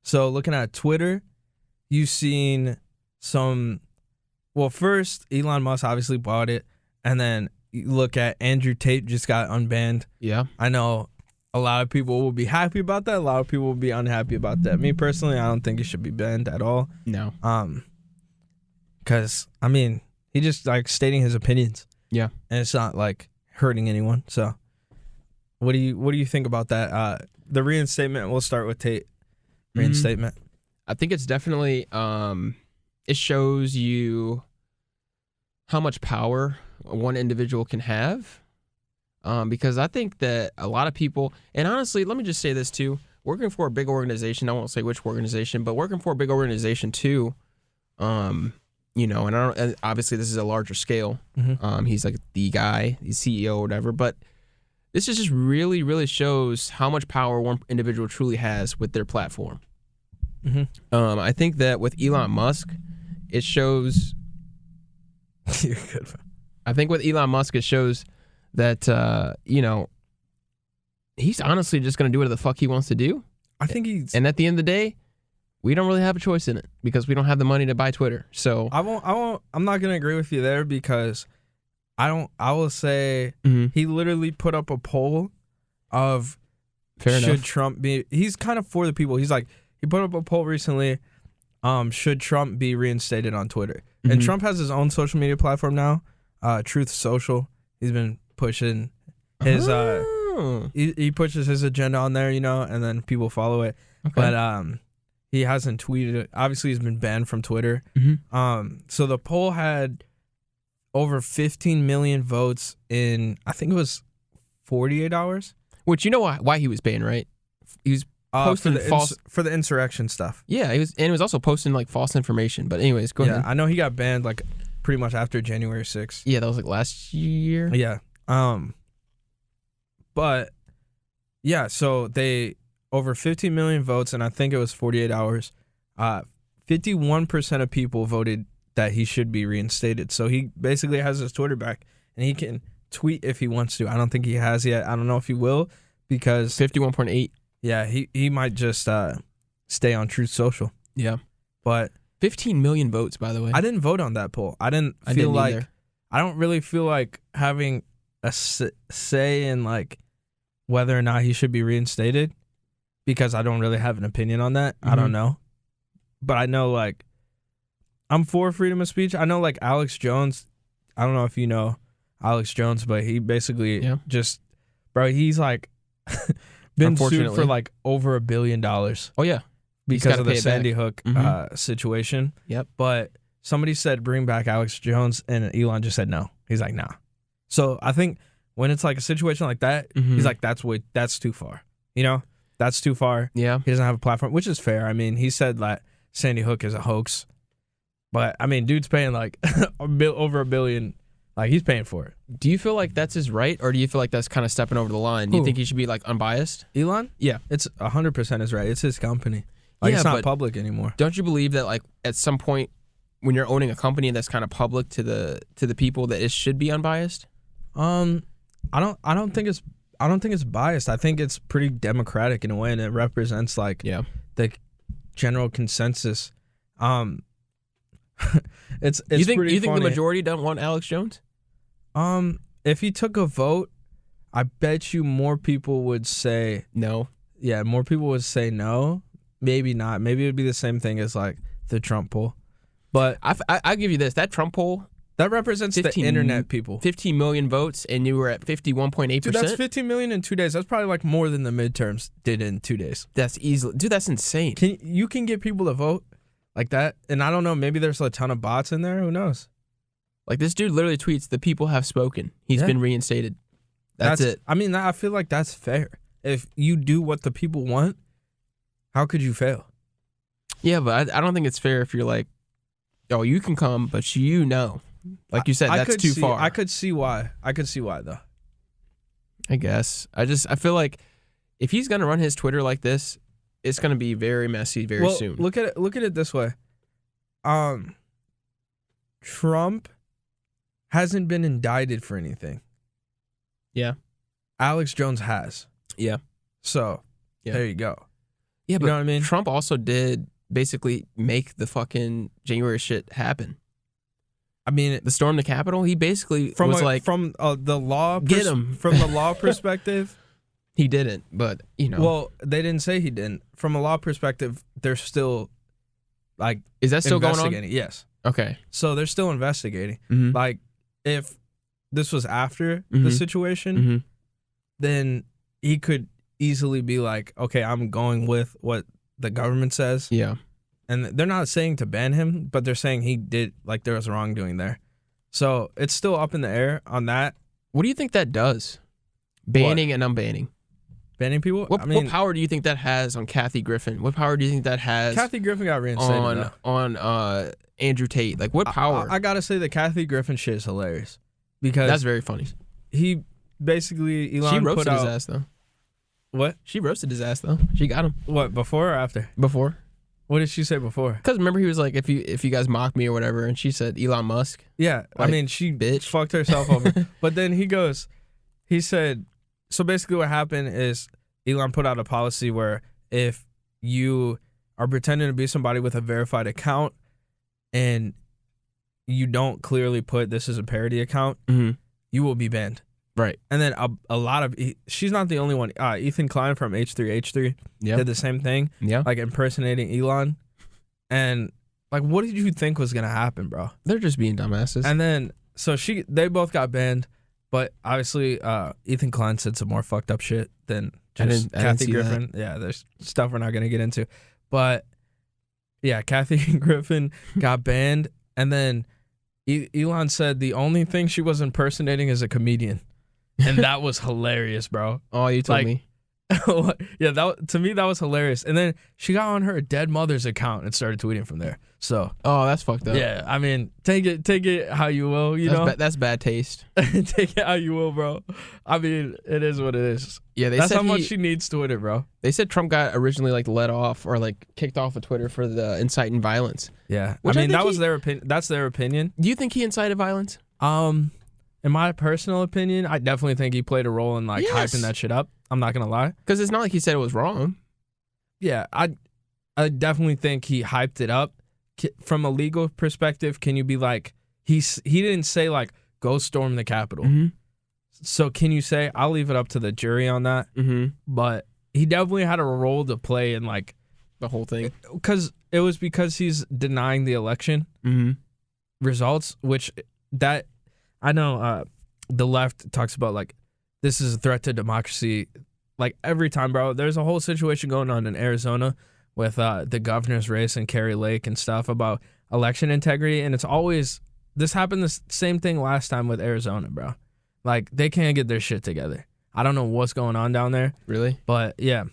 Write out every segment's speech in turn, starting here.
So looking at Twitter, you've seen some. Well, first Elon Musk obviously bought it, and then you look at Andrew Tate just got unbanned. Yeah. I know a lot of people will be happy about that. A lot of people will be unhappy about that. Me personally, I don't think it should be banned at all. No. Because I mean, he just like stating his opinions. Yeah. And it's not like hurting anyone. So, what do you think about that? The reinstatement. We'll start with Tate. Reinstatement. I think it's definitely it shows you how much power one individual can have. Because I think that a lot of people, and honestly, let me just say this too, working for a big organization, I won't say which organization, but working for a big organization too, you know, and obviously this is a larger scale. He's like the guy, he's CEO or whatever, but this is just really, really shows how much power one individual truly has with their platform. I think that with Elon Musk, it shows. You're good. I think with Elon Musk, it shows that you know, he's honestly just gonna do whatever the fuck he wants to do. I think he's. And at the end of the day, we don't really have a choice in it because we don't have the money to buy Twitter. So I won't. I'm not gonna agree with you there because I don't. I will say he literally put up a poll of should Trump be. He's kind of for the people. He's like he put up a poll recently. Should Trump be reinstated on Twitter? And Trump has his own social media platform now, Truth Social. He's been pushing his he pushes his agenda on there, you know, and then people follow it. Okay. But he hasn't tweeted it. Obviously, he's been banned from Twitter. So the poll had over 15 million votes in, I think it was 48 hours. Which you know why he was banned, right? He was posting for the insurrection stuff. Yeah, he was also posting like false information. But anyways, go ahead. I know he got banned like pretty much after January 6th. Yeah, that was like last year. Yeah. But yeah, so they over 15 million votes, and I think it was 48 hours. 51% of people voted that he should be reinstated. So he basically has his Twitter back, and he can tweet if he wants to. I don't think he has yet. I don't know if he will because 51.8. Yeah, he might just stay on Truth Social. Yeah, but 15 million votes, by the way. I didn't vote on that poll. I don't really feel like having a say in like whether or not he should be reinstated because I don't really have an opinion on that. I don't know, but I know like I'm for freedom of speech. I know like Alex Jones. I don't know if you know Alex Jones, but he basically just he's like been sued for like over $1 billion. Oh yeah. Because of the Sandy Hook situation. Yep. But somebody said bring back Alex Jones, and Elon just said no. He's like, nah. So I think when it's like a situation like that, he's like, that's too far. You know, that's too far. Yeah. He doesn't have a platform, which is fair. I mean, he said that Sandy Hook is a hoax. But I mean, dude's paying like over $1 billion. Like he's paying for it. Do you feel like that's his right, or do you feel like that's kind of stepping over the line? Do you think he should be like unbiased? Elon? Yeah. It's 100% his right. It's his company. Like it's not public anymore. Don't you believe that like at some point when you're owning a company that's kind of public to the people that it should be unbiased? I don't think it's biased. I think it's pretty democratic in a way, and it represents like the general consensus. It's you think pretty the majority don't want Alex Jones? If he took a vote, I bet you more people would say no. Yeah, more people would say no. Maybe not. Maybe it would be the same thing as like the Trump poll. But I give you this. That Trump poll, that represents the internet people. 15 million votes, and you were at 51.8%. Dude, that's 15 million in 2 days. That's probably like more than the midterms did in 2 days. That's easily. Dude, that's insane. You can get people to vote like that. And I don't know, maybe there's a ton of bots in there. Who knows? Like this dude literally tweets, the people have spoken. He's been reinstated. That's it. I mean, I feel like that's fair. If you do what the people want, how could you fail? Yeah, but I don't think it's fair if you're like, oh, you can come, but like you said, that's too far. I could see why. Though. I guess. I feel like if he's gonna run his Twitter like this, it's gonna be very messy very soon. Look at it this way. Trump hasn't been indicted for anything. Yeah. Alex Jones has. Yeah. So there you go. Yeah, but you know what I mean? Trump also did basically make the fucking January shit happen. I mean, the storm the Capitol, he basically was like, from the law get him. From the law perspective, he didn't, but Well, they didn't say he didn't. From a law perspective, they're still like, is that still going on? Yes. Okay. So they're still investigating. Mm-hmm. Like, if this was after the situation, then he could easily be like, okay, I'm going with what the government says. Yeah. And they're not saying to ban him, but they're saying he did, like, there was wrongdoing there. So it's still up in the air on that. What do you think that does? Banning and unbanning. Banning people? What power do you think that has on Kathy Griffin? What power do you think that has? Kathy Griffin got reinstated on Andrew Tate. Like, what power? I gotta say the Kathy Griffin shit is hilarious because that's very funny. He basically Elon she roasted put out, his ass though. What? She roasted his ass though. She got him. What, before or after? Before. What did she say before? Because remember he was like, if you guys mock me or whatever, and she said Elon Musk. Yeah, like, I mean she bitch fucked herself over. But then he said, so basically what happened is Elon put out a policy where if you are pretending to be somebody with a verified account and you don't clearly put this is a parody account, you will be banned. Right. And then a lot of, she's not the only one. Ethan Klein from H3H3 did the same thing. Yeah. Like impersonating Elon. And like, what did you think was going to happen, bro? They're just being dumbasses. And then, so they both got banned. But obviously, Ethan Klein said some more fucked up shit than just Kathy Griffin. That. Yeah, there's stuff we're not going to get into. But yeah, Kathy Griffin got banned. And then Elon said the only thing she was impersonating is a comedian. And that was hilarious, bro. Oh, you told me. Yeah, to me, that was hilarious. And then she got on her dead mother's account and started tweeting from there. So, oh, that's fucked up. Yeah, I mean, take it how you will, you know? That's bad taste. Take it how you will, bro. I mean, it is what it is. Yeah, that's how much she needs Twitter, bro. They said Trump got originally like let off or like kicked off of Twitter for the inciting violence. Yeah, I mean, that was their opinion. That's their opinion. Do you think he incited violence? In my personal opinion, I definitely think he played a role in like hyping that shit up. I'm not gonna lie, because it's not like he said it was wrong. Yeah, I definitely think he hyped it up. From a legal perspective, can you be like he didn't say like go storm the Capitol? So can you say I'll leave it up to the jury on that? But he definitely had a role to play in like the whole thing because he's denying the election results, which that. I know the left talks about like this is a threat to democracy like every time, bro. There's a whole situation going on in Arizona with the governor's race and Kari Lake and stuff about election integrity. And it's always this happened the same thing last time with Arizona, bro. Like they can't get their shit together. I don't know what's going on down there. Really? But yeah.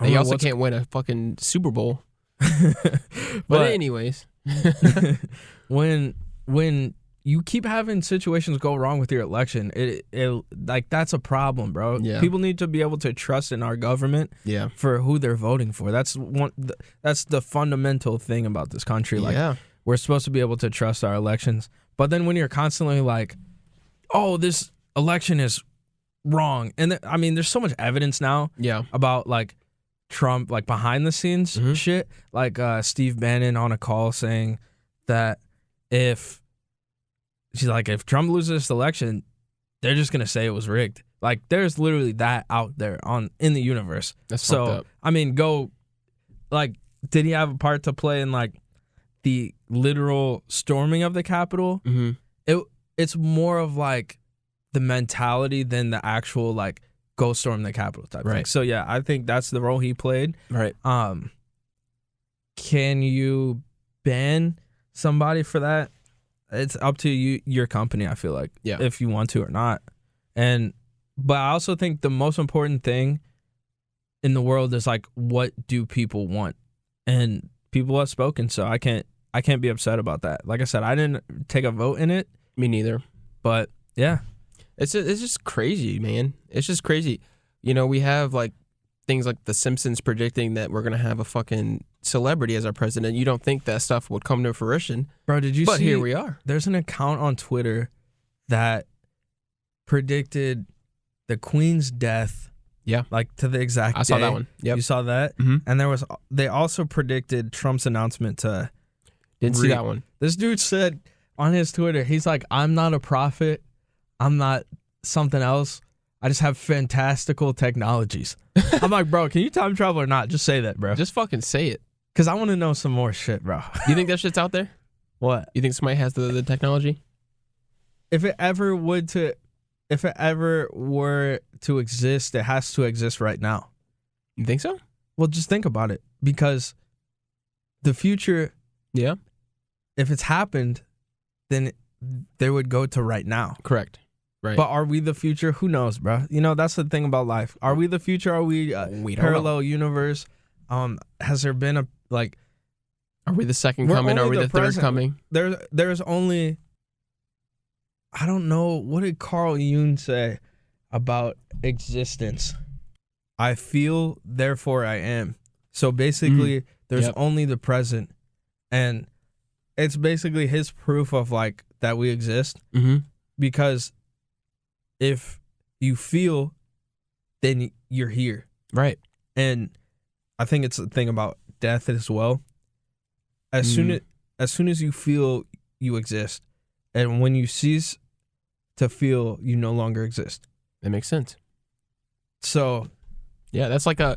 They also can't win a fucking Super Bowl. But anyways. when you keep having situations go wrong with your election, it like that's a problem, bro. Yeah. People need to be able to trust in our government for who they're voting for. That's the fundamental thing about this country. Like we're supposed to be able to trust our elections. But then when you're constantly like, oh, this election is wrong. And I mean, there's so much evidence now about like Trump, like behind the scenes shit. Like Steve Bannon on a call saying that if Trump loses this election, they're just gonna say it was rigged. Like there's literally that out there in the universe. That's fucked up. I mean, did he have a part to play in like the literal storming of the Capitol? It's more of like the mentality than the actual like go storm the Capitol type thing. So yeah, I think that's the role he played. Right. Can you ban somebody for that? It's up to you, your company, I feel like, if you want to or not. But I also think the most important thing in the world is like, what do people want? And people have spoken, so I can't be upset about that. Like I said, I didn't take a vote in it. Me neither. But yeah, it's just crazy, man. It's just crazy. You know, we have like things like The Simpsons predicting that we're gonna have a fucking celebrity as our president. You don't think that stuff would come to fruition, bro? Did you see? But here we are. There's an account on Twitter that predicted the Queen's death Yeah. Like to the exact I saw day. that one. Yep. You saw that? Mm-hmm. And they also predicted Trump's announcement to... Didn't see that one. This dude said on his Twitter, he's like, I'm not a prophet. I'm not something else. I just have fantastical technologies. I'm like, bro, can you time travel or not? Just say that, bro. Just fucking say it. Because I want to know some more shit, bro. You think that shit's out there? What? You think somebody has the technology? If it ever were to exist, it has to exist right now. You think so? Well, just think about it. Because the future, yeah, if it's happened, then they would go to right now. Correct. Right. But are we the future? Who knows, bro? You know, that's the thing about life. Are we the future? Are we parallel universe? Has there been a, like... Are we the second coming? Are we the third coming? There's only... I don't know. What did Carl Jung say about existence? I feel, therefore I am. So basically, there's only the present. And it's basically his proof of, like, that we exist. Mm-hmm. Because if you feel, then you're here. Right. And I think it's a thing about death as well. As soon as you feel, you exist. And when you cease to feel, you no longer exist. That makes sense. So, yeah, that's like a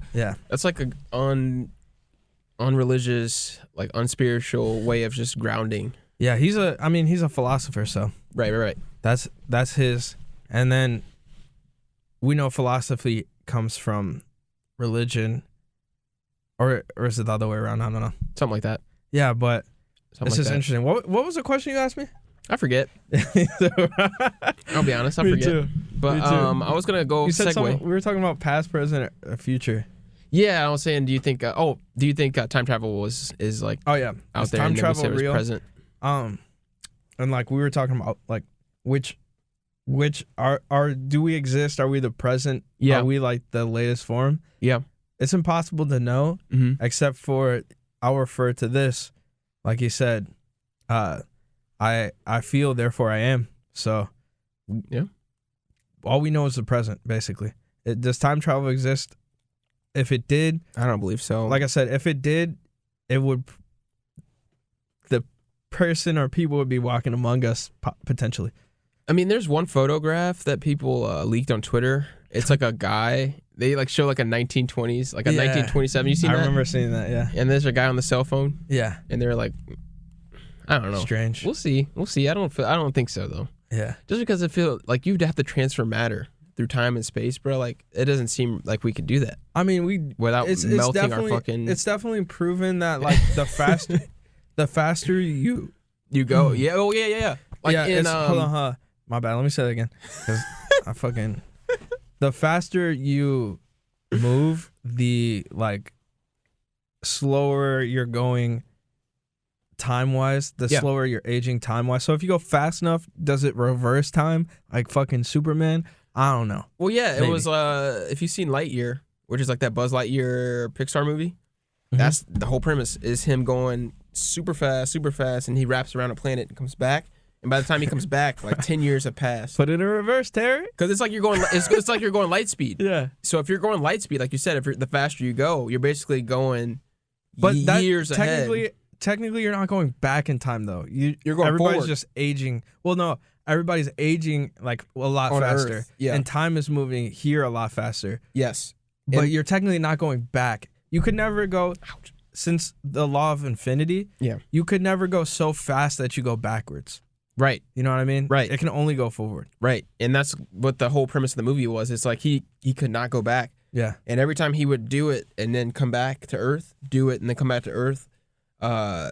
unreligious, like unspiritual way of just grounding. Yeah, he's a philosopher, so. Right. That's his. And then we know philosophy comes from religion, or is it the other way around? I don't know. Something like that. Yeah, but Something this is interesting. What was the question you asked me? I forget. I'll be honest, I forget. Me too. But Me too. I was gonna go segue. We were talking about past, present, or future. Yeah, I was saying, do you think time travel is like out there time and travel then we say real? it was present? And like we were talking about, like which do we exist? Are we the present? Yeah. Are we like the latest form? Yeah. It's impossible to know, except for I'll refer to this, like you said, I feel, therefore I am. So yeah, all we know is the present, basically. Does time travel exist? If it did, I don't believe so. like I said, if it did, the person or people would be walking among us potentially. I mean, there's one photograph that people leaked on Twitter. It's like a guy. They like show like a 1920s, like a 1927. You seen that? I remember seeing that. Yeah. And there's a guy on the cell phone. Yeah. And they're like, I don't know. Strange. We'll see. I don't think so though. Yeah. Just because I feel like you'd have to transfer matter through time and space, bro. Like it doesn't seem like we could do that. I mean, without melting our fucking. It's definitely proven that like the faster you go. Yeah. Oh yeah. Like hold on. My bad. Let me say that again. 'Cause the faster you move, the like slower you're going time-wise, the slower you're aging time-wise. So if you go fast enough, does it reverse time like fucking Superman? I don't know. Well, yeah, Maybe. it was if you've seen Lightyear, which is like that Buzz Lightyear Pixar movie, that's the whole premise is him going super fast, and he wraps around a planet and comes back. And by the time he comes back, like 10 years have passed. Put it in reverse, Terry. Because it's like you're going. It's like you're going light speed. Yeah. So if you're going light speed, like you said, the faster you go, you're basically going years ahead. Technically, you're not going back in time though. You're going everybody's forward. Just aging. Well, no, everybody's aging like a lot on faster. Earth. Yeah. And time is moving here a lot faster. Yes. But you're technically not going back. You could never go. Ouch. Since the law of infinity. Yeah. You could never go so fast that you go backwards. Right. You know what I mean? Right. It can only go forward. Right. And that's what the whole premise of the movie was. It's like he could not go back. Yeah. And every time he would do it and then come back to Earth, do it and then come back to Earth,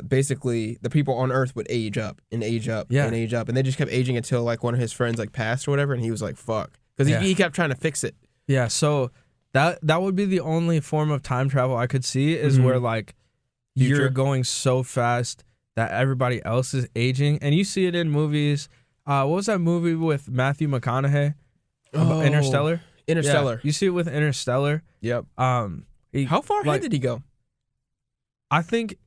basically the people on Earth would age up and age up and age up. And they just kept aging until like one of his friends like passed or whatever. And he was like, fuck. Because he kept trying to fix it. Yeah. So that would be the only form of time travel I could see is where like you're going so fast that everybody else is aging. And you see it in movies. What was that movie with Matthew McConaughey? Interstellar? Interstellar. Yeah, you see it with Interstellar. Yep. How far ahead did he go? I think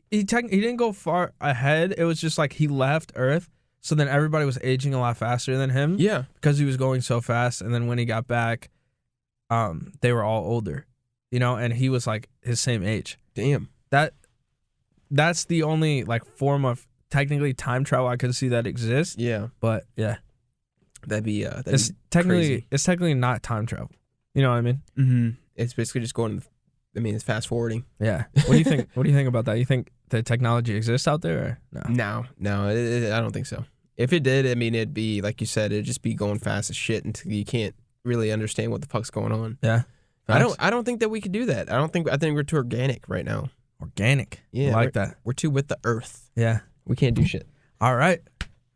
he didn't go far ahead. It was just like he left Earth. So then everybody was aging a lot faster than him. Yeah. Because he was going so fast. And then when he got back, they were all older, and he was like his same age. Damn. That's the only like form of technically time travel I could see that exists. Yeah. But yeah, it's technically not time travel. You know what I mean? Mm-hmm. It's basically just going. It's fast forwarding. Yeah. What do you think? What do you think about that? You think the technology exists out there? Or no. No, I don't think so. If it did, it'd be like you said, it'd just be going fast as shit until you can't really understand what the fuck's going on. Yeah. I don't think that we could do that. I think we're too organic right now. Organic. Yeah. I like that. We're too with the earth. Yeah. We can't do shit. All right.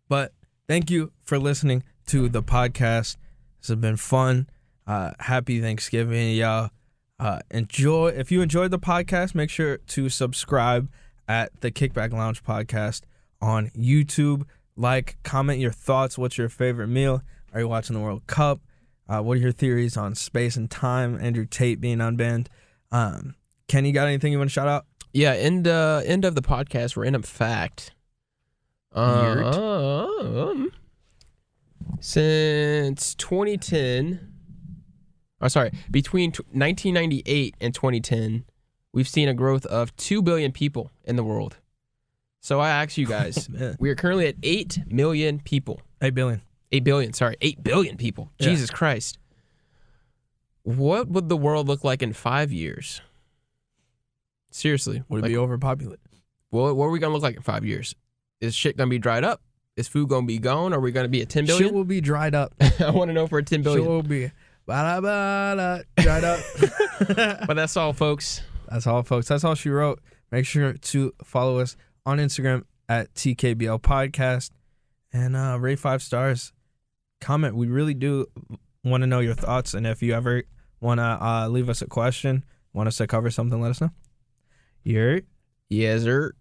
But thank you for listening to the podcast. This has been fun. Happy Thanksgiving, y'all. If you enjoyed the podcast, make sure to subscribe at the Kickback Lounge podcast on YouTube. Like, comment your thoughts. What's your favorite meal? Are you watching the World Cup? What are your theories on space and time? Andrew Tate being unbanned. Kenny, got anything you want to shout out? Yeah, end of the podcast, random fact. Since 2010, between 1998 and 2010, we've seen a growth of 2 billion people in the world. So I ask you guys, we are currently at 8 million people. 8 billion. 8 billion, sorry. 8 billion people. Yeah. Jesus Christ. What would the world look like in 5 years? Seriously. Would it be overpopulated? What are we going to look like in 5 years? Is shit going to be dried up? Is food going to be gone? Are we going to be at 10 billion? Shit will be dried up. I want to know for a 10 billion. Shit will be dried up. But that's all, folks. That's all she wrote. Make sure to follow us on Instagram at TKBL Podcast and rate 5 stars. Comment. We really do want to know your thoughts. And if you ever want to leave us a question, want us to cover something, let us know. Yes, sir.